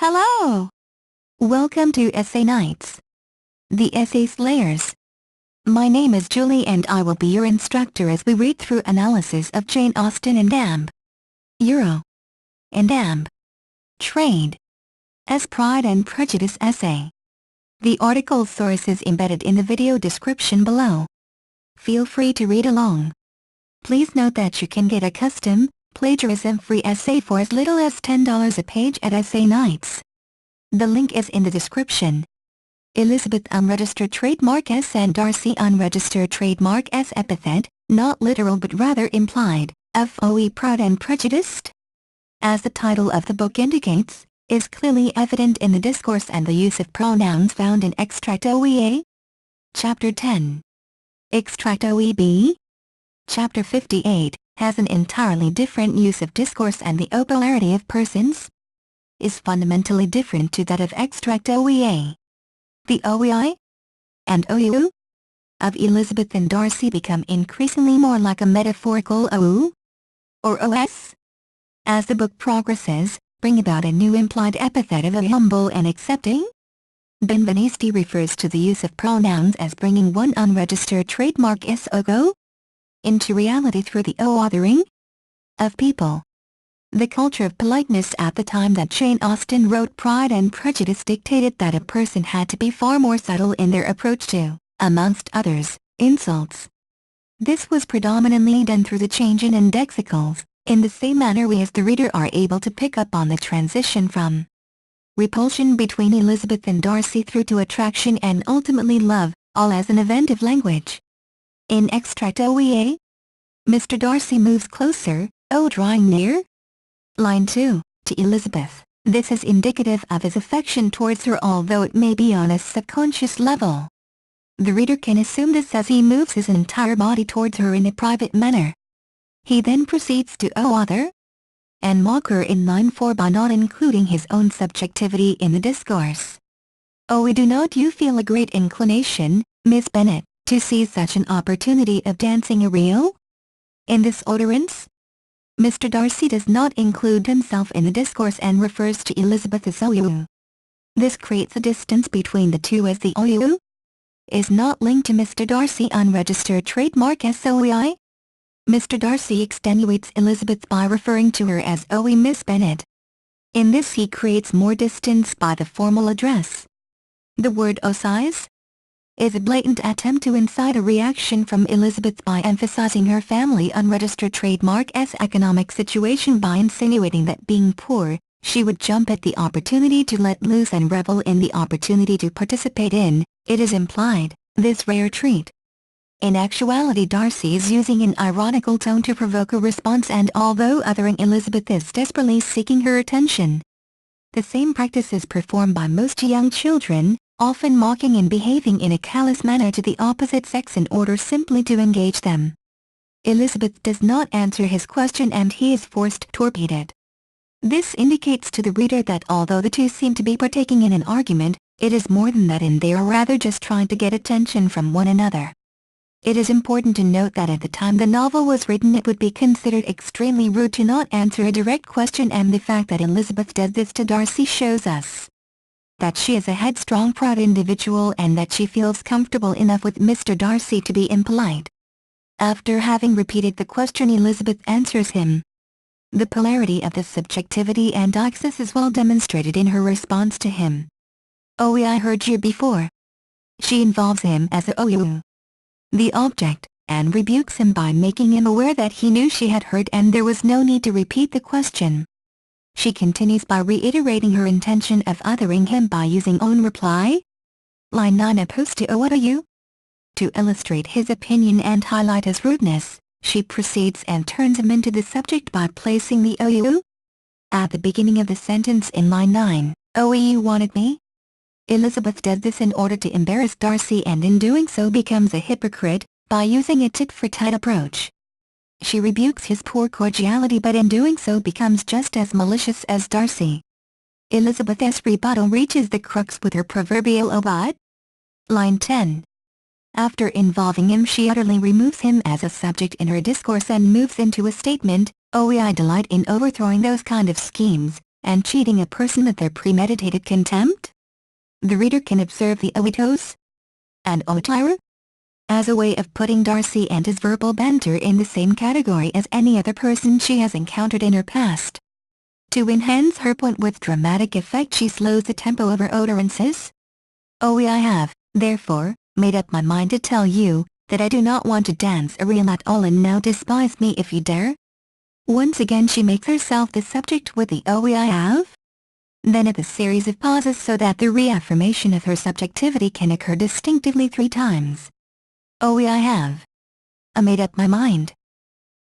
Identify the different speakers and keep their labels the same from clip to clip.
Speaker 1: Hello! Welcome to Essay Nights, the Essay Slayers. My name is Julie and I will be your instructor as we read through analysis of Jane Austen and Amb. Euro. And Amb. Trade. As Pride and Prejudice essay. The article source is embedded in the video description below. Feel free to read along. Please note that you can get a custom, plagiarism-free essay for as little as $10 a page at Essay Nights. The link is in the description. Elizabeth unregistered trademark S and Darcy unregistered trademark S epithet, not literal but rather implied, FOE Pride and Prejudiced? As the title of the book indicates, is clearly evident in the discourse and the use of pronouns found in Extract OEA. Chapter 10. Extract OEB. Chapter 58, has an entirely different use of discourse and the polarity of persons is fundamentally different to that of Extract OEA. The OEI and OU of Elizabeth and Darcy become increasingly more like a metaphorical OU or OS. As the book progresses, bring about a new implied epithet of a humble and accepting. Benveniste refers to the use of pronouns as bringing one unregistered trademark SOGO into reality through the O-othering of people. The culture of politeness at the time that Jane Austen wrote Pride and Prejudice dictated that a person had to be far more subtle in their approach to, amongst others, insults. This was predominantly done through the change in indexicals, in the same manner we as the reader are able to pick up on the transition from repulsion between Elizabeth and Darcy through to attraction and ultimately love, all as an event of language. In Extract OEA, Mr. Darcy moves closer, drawing near. Line 2, to Elizabeth. This is indicative of his affection towards her, although it may be on a subconscious level. The reader can assume this as he moves his entire body towards her in a private manner. He then proceeds to other and mock her in line 4 by not including his own subjectivity in the discourse. We do not you feel a great inclination, Miss Bennet, to seize such an opportunity of dancing a reel? In this utterance, Mr. Darcy does not include himself in the discourse and refers to Elizabeth as OU. This creates a distance between the two as the OU is not linked to Mr. Darcy unregistered trademark SOEI. Mr. Darcy extenuates Elizabeth by referring to her as OE Miss Bennet. In this he creates more distance by the formal address. The word size is a blatant attempt to incite a reaction from Elizabeth by emphasizing her family unregistered trademark S economic situation by insinuating that being poor, she would jump at the opportunity to let loose and revel in the opportunity to participate in, it is implied, this rare treat. In actuality Darcy is using an ironical tone to provoke a response, and although othering Elizabeth is desperately seeking her attention, the same practice is performed by most young children, often mocking and behaving in a callous manner to the opposite sex in order simply to engage them. Elizabeth does not answer his question and he is forced to torpedo it. This indicates to the reader that although the two seem to be partaking in an argument, it is more than that and they are rather just trying to get attention from one another. It is important to note that at the time the novel was written it would be considered extremely rude to not answer a direct question, and the fact that Elizabeth does this to Darcy shows us that she is a headstrong, proud individual and that she feels comfortable enough with Mr. Darcy to be impolite. After having repeated the question, Elizabeth answers him. The polarity of the subjectivity and access is well demonstrated in her response to him. I heard you before. She involves him as a OU, the object, and rebukes him by making him aware that he knew she had heard and there was no need to repeat the question. She continues by reiterating her intention of othering him by using own reply. Line 9 opposed to what are you? To illustrate his opinion and highlight his rudeness, she proceeds and turns him into the subject by placing the OU at the beginning of the sentence in line 9. You wanted me? Elizabeth does this in order to embarrass Darcy and in doing so becomes a hypocrite, by using a tit-for-tat approach. She rebukes his poor cordiality but in doing so becomes just as malicious as Darcy. Elizabeth's rebuttal reaches the crux with her proverbial but. Line 10. After involving him she utterly removes him as a subject in her discourse and moves into a statement, I delight in overthrowing those kind of schemes, and cheating a person at their premeditated contempt? The reader can observe the A9AYTZ2PI3 and A9AYTZ2PI3 as a way of putting Darcy and his verbal banter in the same category as any other person she has encountered in her past. To enhance her point with dramatic effect, she slows the tempo of her utterances. I have, therefore, made up my mind to tell you that I do not want to dance a reel at all, and now despise me if you dare. Once again she makes herself the subject with the I have. Then at the series of pauses so that the reaffirmation of her subjectivity can occur distinctively 3 times. I have. I made up my mind.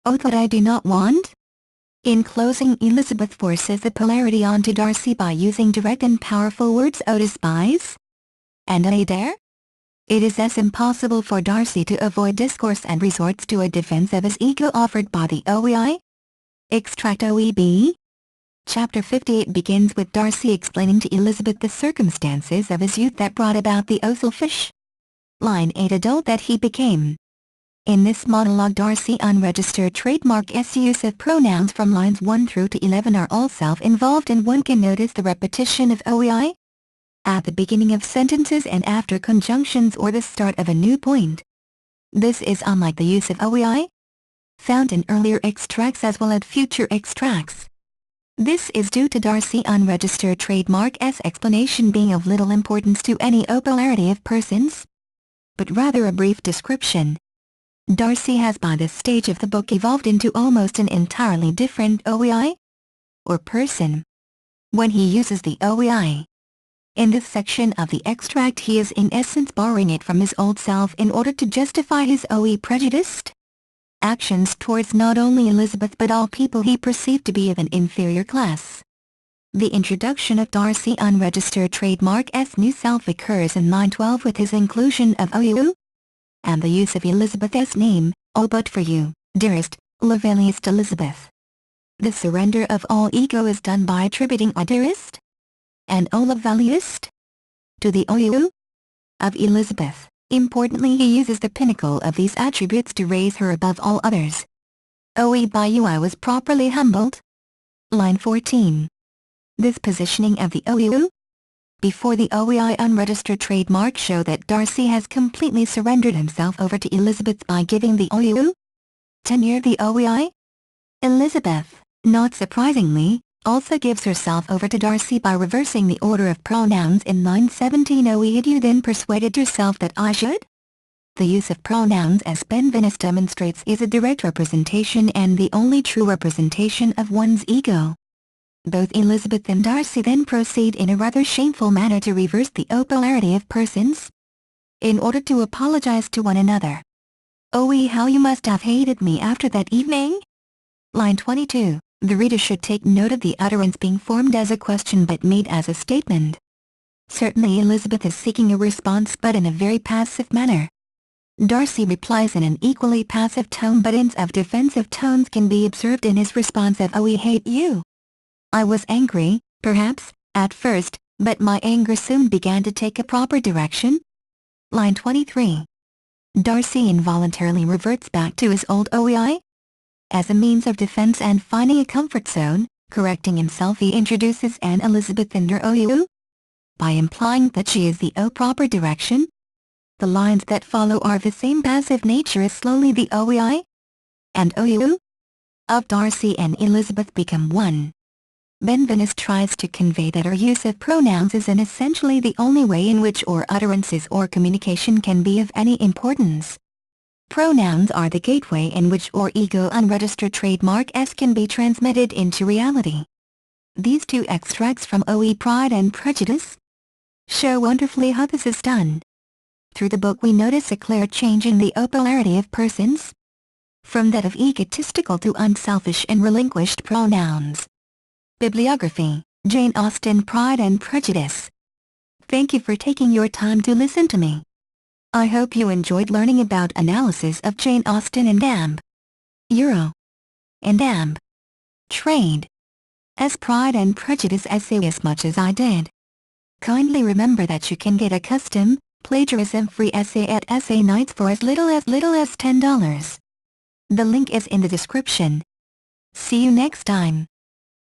Speaker 1: Oh, that I do not want. In closing, Elizabeth forces the polarity onto Darcy by using direct and powerful words. Oh, despise and I dare. It is thus impossible for Darcy to avoid discourse and resorts to a defense of his ego offered by the OEI. Extract OEB. Chapter 58 begins with Darcy explaining to Elizabeth the circumstances of his youth that brought about the selfish, line 8 adult that he became. In this monologue, Darcy unregistered trademark S use of pronouns from lines 1 through to 11 are all self-involved, and one can notice the repetition of OEI at the beginning of sentences and after conjunctions or the start of a new point. This is unlike the use of OEI found in earlier extracts as well as future extracts. This is due to Darcy unregistered trademark S explanation being of little importance to any polarity of persons, but rather a brief description. Darcy has by this stage of the book evolved into almost an entirely different OEI, or person, when he uses the OEI. In this section of the extract he is in essence borrowing it from his old self in order to justify his prejudiced actions towards not only Elizabeth but all people he perceived to be of an inferior class. The introduction of Darcy unregistered trademark S new self occurs in line 12 with his inclusion of OU and the use of Elizabeth's name, "Oh but for you, dearest, loveliest Elizabeth." The surrender of all ego is done by attributing "Oh dearest" and "Oh loveliest" to the OU of Elizabeth. Importantly, he uses the pinnacle of these attributes to raise her above all others. "OE by you I was properly humbled." Line 14. This positioning of the OU before the OEI unregistered trademark show that Darcy has completely surrendered himself over to Elizabeth by giving the OU tenure. The OEI Elizabeth, not surprisingly, also gives herself over to Darcy by reversing the order of pronouns in line 17. Had you then persuaded yourself that I should? The use of pronouns, as Benvenus demonstrates, is a direct representation and the only true representation of one's ego. Both Elizabeth and Darcy then proceed in a rather shameful manner to reverse the polarity of persons in order to apologize to one another. "Oh, how you must have hated me after that evening." Line 22. The reader should take note of the utterance being formed as a question but made as a statement. Certainly Elizabeth is seeking a response but in a very passive manner. Darcy replies in an equally passive tone, but hints of defensive tones can be observed in his response of "Oh, we hate you." I was angry, perhaps, at first, but my anger soon began to take a proper direction. Line 23. Darcy involuntarily reverts back to his old OEI. As a means of defense and finding a comfort zone, correcting himself, he introduces an Elizabeth in her OU by implying that she is the proper direction. The lines that follow are of the same passive nature as slowly the OEI and OU of Darcy and Elizabeth become one. Benvenus tries to convey that our use of pronouns is essentially the only way in which our utterances or communication can be of any importance. Pronouns are the gateway in which our ego unregistered trademark S can be transmitted into reality. These 2 extracts from OE Pride and Prejudice show wonderfully how this is done. Through the book we notice a clear change in the polarity of persons, from that of egotistical to unselfish and relinquished pronouns. Bibliography: Jane Austen, Pride and Prejudice. Thank you for taking your time to listen to me. I hope you enjoyed learning about analysis of Jane Austen and Euro and Trade as Pride and Prejudice essay as much as I did. Kindly remember that you can get a custom, plagiarism-free essay at A9AYTZ2PI3 for as little as $10. The link is in the description. See you next time.